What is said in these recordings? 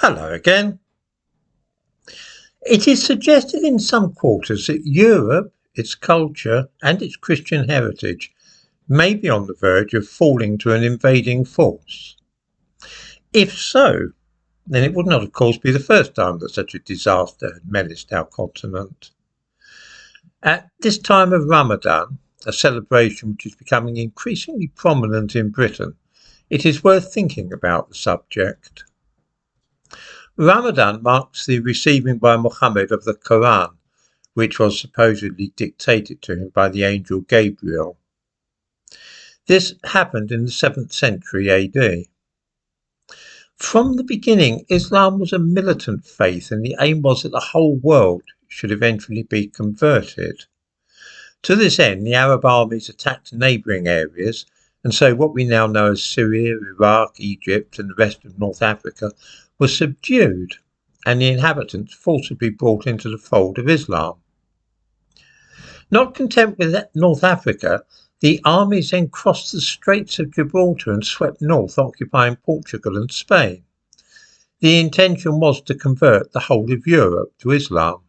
Hello again. It is suggested in some quarters that Europe, its culture, and its Christian heritage may be on the verge of falling to an invading force. If so, then it would not, of course, be the first time that such a disaster had menaced our continent. At this time of Ramadan, a celebration which is becoming increasingly prominent in Britain, it is worth thinking about the subject. Ramadan marks the receiving by Muhammad of the Quran, which was supposedly dictated to him by the angel Gabriel. This happened in the 7th century AD. From the beginning, Islam was a militant faith, and the aim was that the whole world should eventually be converted. To this end, the Arab armies attacked neighbouring areas, and so what we now know as Syria, Iraq, Egypt, and the rest of North Africa was subdued, and the inhabitants forcibly brought into the fold of Islam. Not content with North Africa, the armies then crossed the Straits of Gibraltar and swept north, occupying Portugal and Spain. The intention was to convert the whole of Europe to Islam.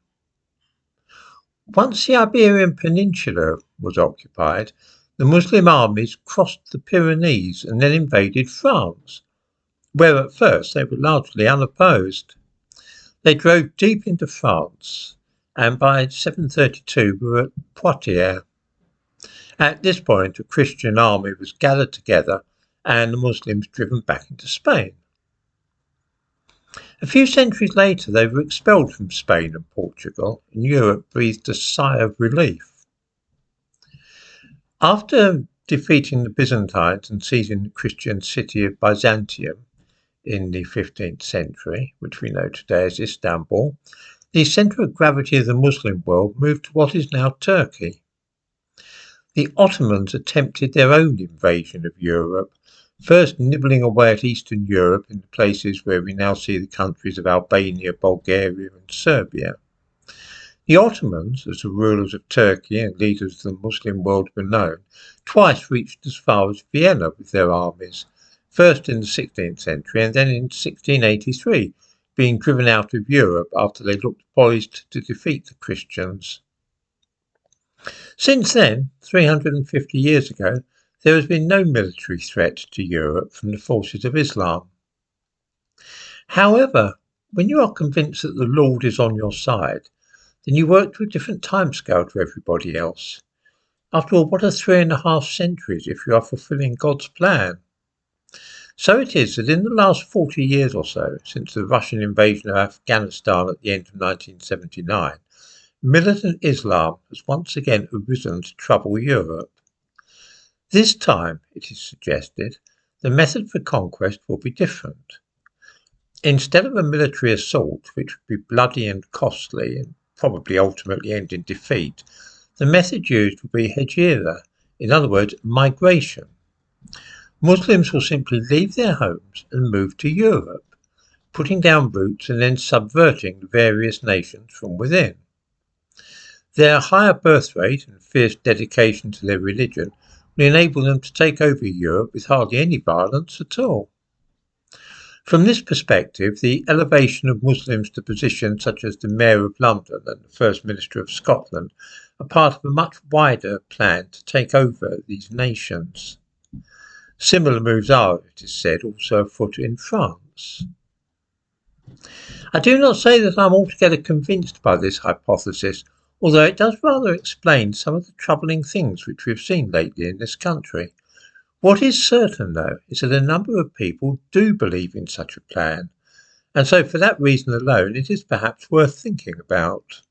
Once the Iberian Peninsula was occupied, the Muslim armies crossed the Pyrenees and then invaded France, where at first they were largely unopposed. They drove deep into France, and by 732 were at Poitiers. At this point, a Christian army was gathered together and the Muslims driven back into Spain. A few centuries later, they were expelled from Spain and Portugal, and Europe breathed a sigh of relief. After defeating the Byzantines and seizing the Christian city of Byzantium in the 15th century, which we know today as Istanbul, the centre of gravity of the Muslim world moved to what is now Turkey. The Ottomans attempted their own invasion of Europe, first nibbling away at Eastern Europe in the places where we now see the countries of Albania, Bulgaria and Serbia. The Ottomans, as the rulers of Turkey and leaders of the Muslim world were known, twice reached as far as Vienna with their armies, first in the 16th century and then in 1683, being driven out of Europe after they looked poised to defeat the Christians. Since then, 350 years ago, there has been no military threat to Europe from the forces of Islam. However, when you are convinced that the Lord is on your side, then you work to a different timescale to everybody else. After all, what are 3.5 centuries if you are fulfilling God's plan? So it is that in the last 40 years or so, since the Russian invasion of Afghanistan at the end of 1979, militant Islam has once again arisen to trouble Europe. This time, it is suggested, the method for conquest will be different. Instead of a military assault, which would be bloody and costly and probably ultimately end in defeat, the method used will be hijra, in other words, migration. Muslims will simply leave their homes and move to Europe, putting down roots and then subverting the various nations from within. Their higher birth rate and fierce dedication to their religion will enable them to take over Europe with hardly any violence at all. From this perspective, the elevation of Muslims to positions such as the Mayor of London and the First Minister of Scotland are part of a much wider plan to take over these nations. Similar moves are, it is said, also afoot in France. I do not say that I am altogether convinced by this hypothesis, although it does rather explain some of the troubling things which we have seen lately in this country. What is certain, though, is that a number of people do believe in such a plan, and so for that reason alone it is perhaps worth thinking about.